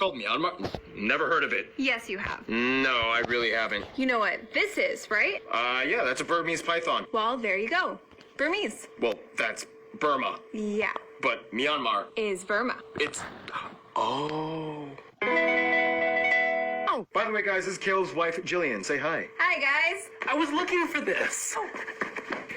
called Myanmar? Never heard of it. Yes, you have. No, I really haven't. You know what this is, right? Yeah, that's a Burmese python. Well, there you go. Burmese. Well, that's Burma. Yeah. But Myanmar, Is Burma. it's... Oh. Oh, by the way, guys, this is Caleb's wife, Jillian. Say hi. Hi, guys. I was looking for this.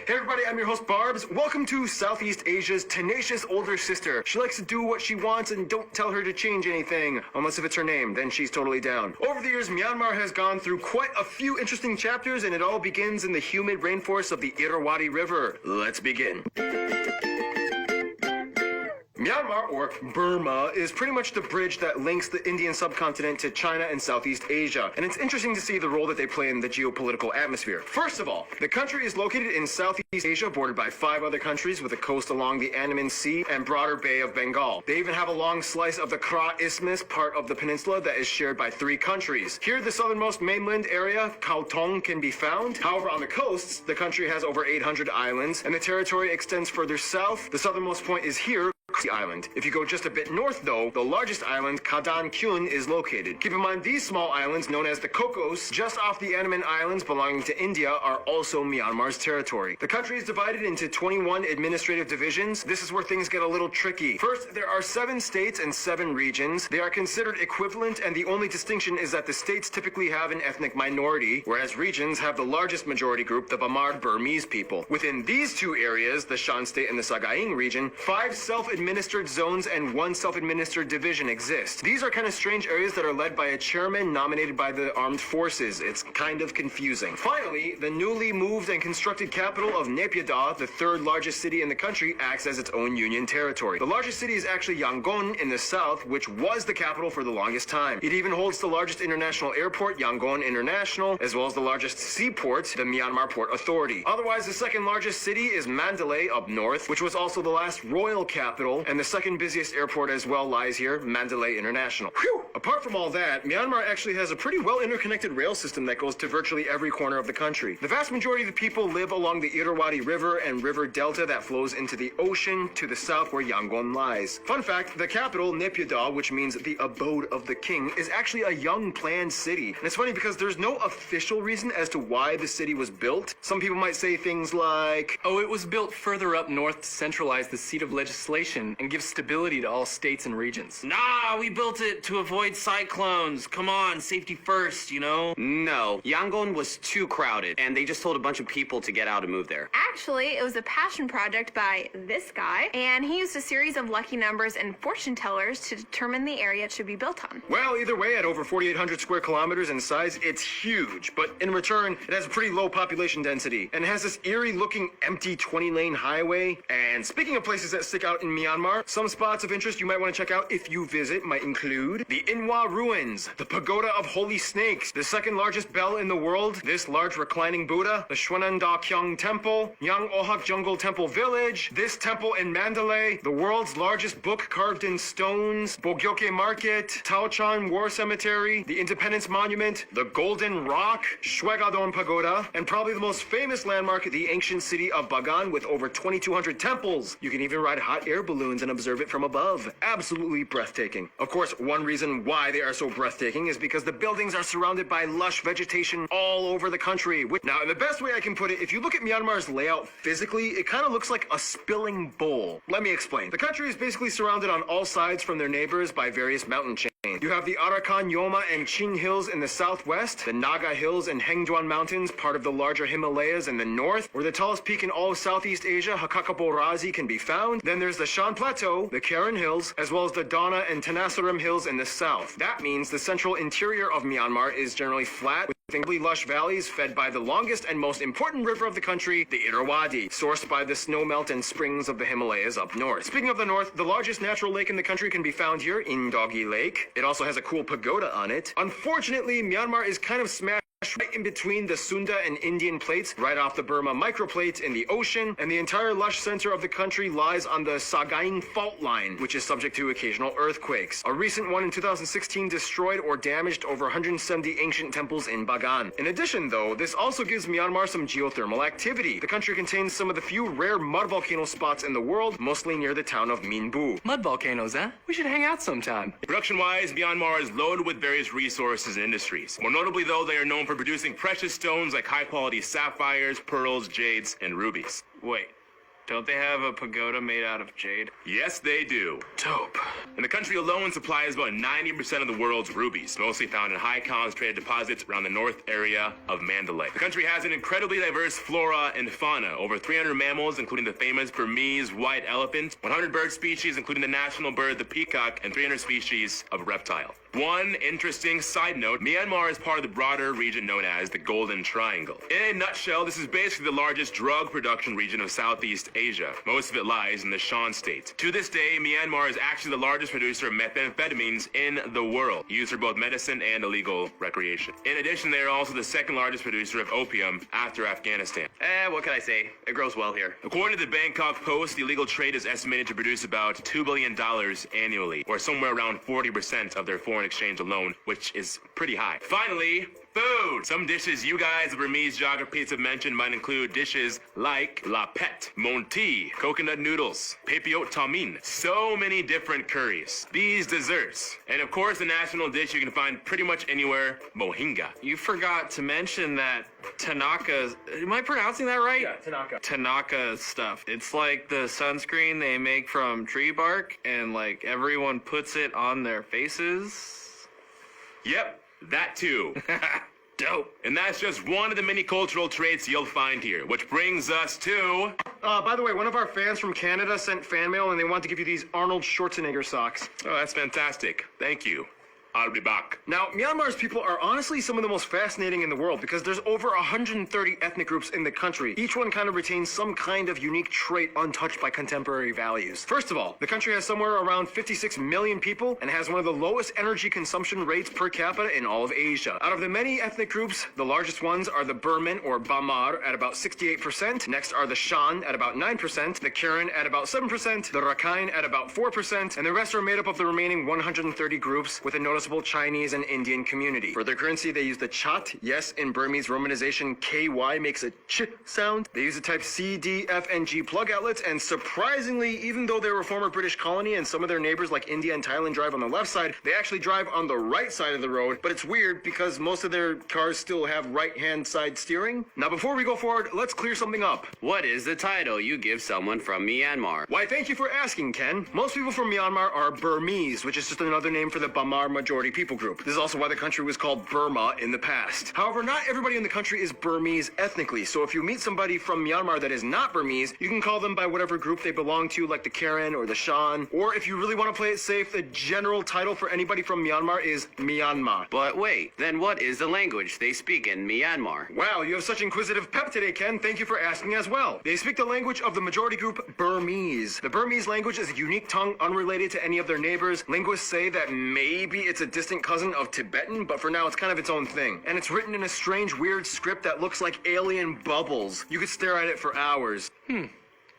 Hey everybody, I'm your host Barbs. Welcome to Southeast Asia's tenacious older sister. She likes to do what she wants and don't tell her to change anything. Unless if it's her name, then she's totally down. Over the years, Myanmar has gone through quite a few interesting chapters, and it all begins in the humid rainforest of the Irrawaddy River. Let's begin. Myanmar, or Burma, is pretty much the bridge that links the Indian subcontinent to China and Southeast Asia, and it's interesting to see the role that they play in the geopolitical atmosphere. First of all, the country is located in Southeast Asia, bordered by 5 other countries with a coast along the Andaman Sea and broader Bay of Bengal. They even have a long slice of the Kra Isthmus, part of the peninsula that is shared by 3 countries. Here, the southernmost mainland area, Kautong, can be found. However, on the coasts, the country has over 800 islands, and the territory extends further south. The southernmost point is here, Island. If you go just a bit north, though, the largest island, Kadan Kyun, is located. Keep in mind, these small islands, known as the Cocos, just off the Andaman Islands belonging to India, are also Myanmar's territory. The country is divided into 21 administrative divisions. This is where things get a little tricky. First, there are 7 states and 7 regions. They are considered equivalent, and the only distinction is that the states typically have an ethnic minority, whereas regions have the largest majority group, the Bamar Burmese people. Within these 2 areas, the Shan State and the Sagaing region, 5 self-administered zones and 1 self-administered division exist. These are kind of strange areas that are led by a chairman nominated by the armed forces. It's kind of confusing. Finally, the newly moved and constructed capital of Naypyidaw, the 3rd largest city in the country, acts as its own union territory. The largest city is actually Yangon in the south, which was the capital for the longest time. It even holds the largest international airport, Yangon International, as well as the largest seaport, the Myanmar Port Authority. Otherwise, the 2nd largest city is Mandalay up north, which was also the last royal capital, and the 2nd busiest airport as well lies here, Mandalay International. Whew! Apart from all that, Myanmar actually has a pretty well interconnected rail system that goes to virtually every corner of the country. The vast majority of the people live along the Irrawaddy River and river delta that flows into the ocean to the south where Yangon lies. Fun fact, the capital, Naypyidaw, which means the abode of the king, is actually a young planned city. And it's funny because there's no official reason as to why the city was built. Some people might say things like, oh, it was built further up north to centralize the seat of legislation and give stability to all states and regions. Nah, we built it to avoid cyclones. Come on, safety first, you know? No, Yangon was too crowded, and they just told a bunch of people to get out and move there. Actually, it was a passion project by this guy, and he used a series of lucky numbers and fortune tellers to determine the area it should be built on. well, either way, at over 4,800 square kilometers in size, it's huge, but in return, it has a pretty low population density, and it has this eerie-looking empty 20-lane highway. And speaking of places that stick out in Myanmar, some spots of interest you might want to check out if you visit might include the Inwa Ruins, the Pagoda of Holy Snakes, the 2nd largest bell in the world, this large reclining Buddha, the Shwanan Da Kyung Temple, Yang Ohak Jungle Temple Village, this temple in Mandalay, the world's largest book carved in stones, Bogyoke Market, Taochan War Cemetery, the Independence Monument, the Golden Rock, Shwegadon Pagoda, and probably the most famous landmark, the ancient city of Bagan with over 2,200 temples. You can even ride hot air balloons and observe it from above. Absolutely breathtaking. Of course, one reason why they are so breathtaking is because the buildings are surrounded by lush vegetation all over the country. Now, in the best way I can put it, if you look at Myanmar's layout physically, it kind of looks like a spilling bowl. Let me explain. The country is basically surrounded on all sides from their neighbors by various mountain chains. You have the Arakan, Yoma, and Ching Hills in the southwest, the Naga Hills and Hengduan Mountains, part of the larger Himalayas in the north, where the tallest peak in all of Southeast Asia, Hakakaborazi, can be found. Then there's the Shan Plateau, the Karen Hills, as well as the Dana and Tenasserim Hills in the south. That means the central interior of Myanmar is generally flat, with incredibly lush valleys fed by the longest and most important river of the country, the Irrawaddy, sourced by the snowmelt and springs of the Himalayas up north. Speaking of the north, the largest natural lake in the country can be found here in Doggy Lake. It also has a cool pagoda on it. Unfortunately, Myanmar is kind of smashed right in between the Sunda and Indian plates, right off the Burma microplate in the ocean, and the entire lush center of the country lies on the Sagaing fault line, which is subject to occasional earthquakes. A recent one in 2016 destroyed or damaged over 170 ancient temples in Bagan. In addition, though, this also gives Myanmar some geothermal activity. The country contains some of the few rare mud volcano spots in the world, mostly near the town of Minbu. Mud volcanoes, huh? We should hang out sometime. Production-wise, Myanmar is loaded with various resources and industries. More notably, though, they are known for producing precious stones like high-quality sapphires, pearls, jades, and rubies. Wait, don't they have a pagoda made out of jade? Yes, they do. Dope. And the country alone supplies about 90% of the world's rubies, mostly found in high concentrated deposits around the north area of Mandalay. The country has an incredibly diverse flora and fauna, over 300 mammals, including the famous Burmese white elephant, 100 bird species, including the national bird, the peacock, and 300 species of reptile. One interesting side note, Myanmar is part of the broader region known as the Golden Triangle. In a nutshell, this is basically the largest drug production region of Southeast Asia. Most of it lies in the Shan state. To this day, Myanmar is actually the largest producer of methamphetamines in the world, used for both medicine and illegal recreation. In addition, they are also the second largest producer of opium after Afghanistan. What can I say? It grows well here. According to the Bangkok Post, the illegal trade is estimated to produce about $2 billion annually, or somewhere around 40% of their foreign exchange alone, which is pretty high. Finally, food. Some dishes you guys of Burmese geographies have mentioned might include dishes like la pet, monti, coconut noodles, pepiot tamin, so many different curries, these desserts, and of course the national dish you can find pretty much anywhere, mohinga. You forgot to mention that Tanaka, am I pronouncing that right? Yeah, Tanaka. Tanaka stuff. It's like the sunscreen they make from tree bark and like everyone puts it on their faces. Yep, that too. Dope. And that's just one of the many cultural traits you'll find here, which brings us to... By the way, one of our fans from Canada sent fan mail and they want to give you these Arnold Schwarzenegger socks. Oh, that's fantastic. Thank you. I'll be back. Now, Myanmar's people are honestly some of the most fascinating in the world because there's over 130 ethnic groups in the country. Each one kind of retains some kind of unique trait untouched by contemporary values. First of all, the country has somewhere around 56 million people and has one of the lowest energy consumption rates per capita in all of Asia. Out of the many ethnic groups, the largest ones are the Burman or Bamar at about 68%. Next are the Shan at about 9%, the Karen at about 7%, the Rakhine at about 4%, and the rest are made up of the remaining 130 groups with a noticeable Chinese and Indian community. For their currency, they use the chat. Yes, in Burmese romanization, KY makes a ch sound. They use the type C, D, F, and G plug outlets, and surprisingly, even though they were a former British colony and some of their neighbors like India and Thailand drive on the left side, they actually drive on the right side of the road, but it's weird because most of their cars still have right-hand side steering. Now, before we go forward, let's clear something up. What is the title you give someone from Myanmar? Why, thank you for asking, Ken. Most people from Myanmar are Burmese, which is just another name for the Bamar majority people group. This is also why the country was called Burma in the past. However, not everybody in the country is Burmese ethnically, so if you meet somebody from Myanmar that is not Burmese, you can call them by whatever group they belong to, like the Karen or the Shan, or if you really want to play it safe, the general title for anybody from Myanmar is Myanmar. But wait, then what is the language they speak in Myanmar? Wow, you have such inquisitive pep today, Ken. Thank you for asking as well. They speak the language of the majority group Burmese. The Burmese language is a unique tongue unrelated to any of their neighbors. Linguists say that maybe it's a distant cousin of Tibetan, but for now it's kind of its own thing. And it's written in a strange, weird script that looks like alien bubbles. You could stare at it for hours.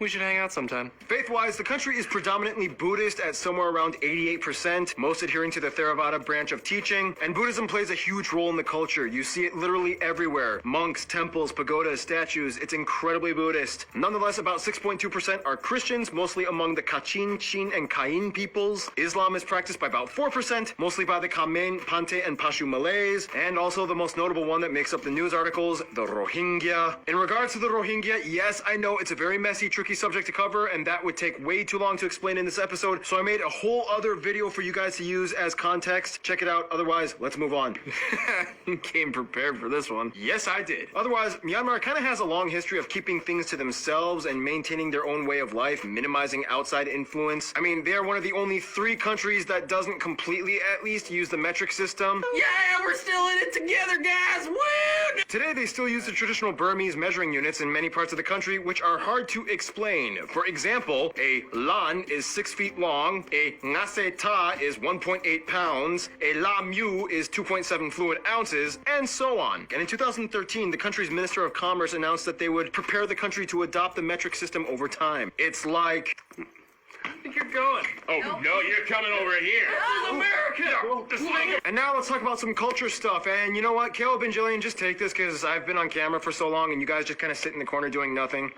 We should hang out sometime. Faith-wise, the country is predominantly Buddhist at somewhere around 88%, most adhering to the Theravada branch of teaching, and Buddhism plays a huge role in the culture. You see it literally everywhere. Monks, temples, pagodas, statues. It's incredibly Buddhist. Nonetheless, about 6.2% are Christians, mostly among the Kachin, Chin, and Kayin peoples. Islam is practiced by about 4%, mostly by the Kamen, Pante, and Pashu Malays, and also the most notable one that makes up the news articles, the Rohingya. In regards to the Rohingya, yes, I know it's a very messy, tricky subject to cover, and that would take way too long to explain in this episode, so I made a whole other video for you guys to use as context. Check it out. Otherwise, let's move on. Came prepared for this one. Yes, I did. Otherwise, Myanmar kind of has a long history of keeping things to themselves and maintaining their own way of life, minimizing outside influence. I mean, they are one of the only 3 countries that doesn't completely, at least, use the metric system. Yeah, we're still in it together, guys. Woo! Today, they still use the traditional Burmese measuring units in many parts of the country, which are hard to explain explain. For example, a lan is 6 feet long, a ngase ta is 1.8 pounds, a la mu is 2.7 fluid ounces, and so on. And in 2013, the country's Minister of Commerce announced that they would prepare the country to adopt the metric system over time. It's like... I think you're going. Oh, no, you're coming over here. And now let's talk about some culture stuff. And you know what, Caleb and Jillian, just take this because I've been on camera for so long and you guys just kind of sit in the corner doing nothing.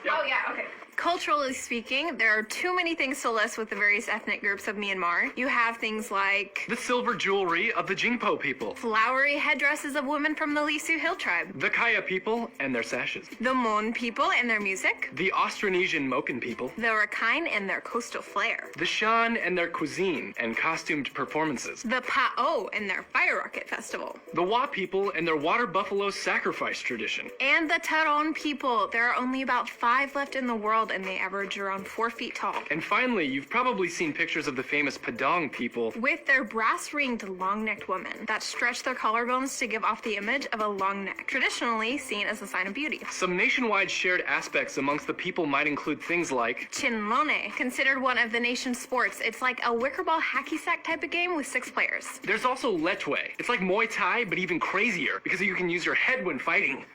Oh, yeah, okay. Culturally speaking, there are too many things to list with the various ethnic groups of Myanmar. You have things like The silver jewelry of the Jingpo people, flowery headdresses of women from the Lisu Hill tribe, the Kaya people and their sashes, the Mon people and their music, the Austronesian Moken people, the Rakhine and their coastal flair, the Shan and their cuisine and costumed performances, the Pa'o and their fire rocket festival, the Wa people and their water buffalo sacrifice tradition, and the Taron people. There are only about 5 left in the world and they average around 4 feet tall. and finally, you've probably seen pictures of the famous Padang people. With their brass-ringed, long-necked women that stretch their collarbones to give off the image of a long neck, traditionally seen as a sign of beauty. Some nationwide shared aspects amongst the people might include things like Chinlone, considered one of the nation's sports. It's like a wicker ball hacky sack type of game with 6 players. there's also Letwe. It's like Muay Thai, but even crazier because you can use your head when fighting.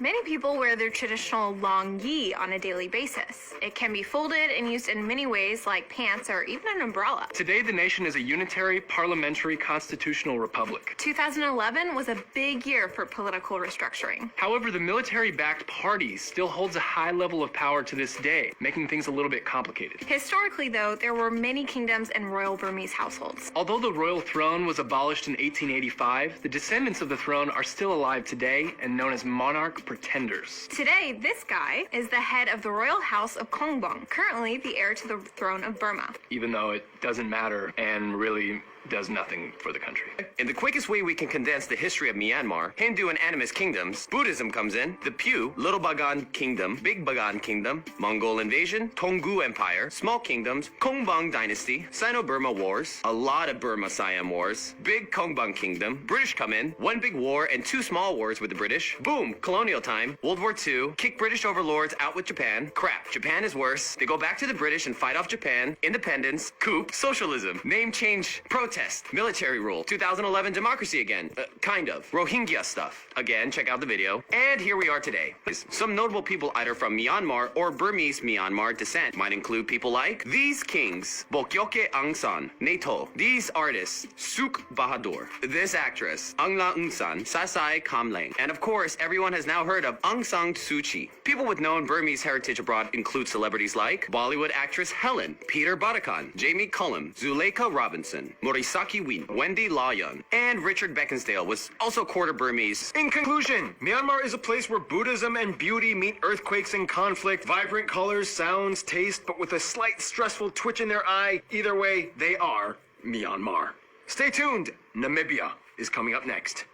Many people wear their traditional long yi on a daily basis. It can be folded and used in many ways like pants or even an umbrella. Today, the nation is a unitary, parliamentary, constitutional republic. 2011 was a big year for political restructuring. However, the military-backed party still holds a high level of power to this day, making things a little bit complicated. Historically, though, there were many kingdoms and royal Burmese households. Although the royal throne was abolished in 1885, the descendants of the throne are still alive today and known as monarch pretenders. Today, this guy is the head of the royal house of Kongbong, currently the heir to the throne of Burma. Even though it doesn't matter and really does nothing for the country. In the quickest way we can condense the history of Myanmar, Hindu and animist kingdoms, Buddhism comes in, the Pew, Little Bagan Kingdom, Big Bagan Kingdom, Mongol invasion, Tonggu Empire, small kingdoms, Kongbang Dynasty, Sino-Burma Wars, a lot of Burma-Siam Wars, Big Kongbang Kingdom, British come in, 1 big war and 2 small wars with the British, boom, colonial time, World War II, kick British overlords out with Japan, crap, Japan is worse, they go back to the British and fight off Japan, independence, coup, socialism, name change, protest, military rule, 2011 democracy again, kind of, Rohingya stuff, again, check out the video, and here we are today. Some notable people either from Myanmar or Burmese Myanmar descent might include people like these kings, Bokyoke Aung San, Neto, these artists, Suk Bahadur, this actress, Angla Aung San, Sasai Kamleng, and of course, everyone has now heard of Aung San Suu Kyi. People with known Burmese heritage abroad include celebrities like Bollywood actress Helen, Peter Badakan, Jamie Cullum, Zuleika Robinson, Morisaki Win, Wendy Lawyun, and Richard Beckinsale was also quarter Burmese. In conclusion, Myanmar is a place where Buddhism and beauty meet earthquakes and conflict, vibrant colors, sounds, taste, but with a slight stressful twitch in their eye. Either way, they are Myanmar. Stay tuned. Namibia is coming up next.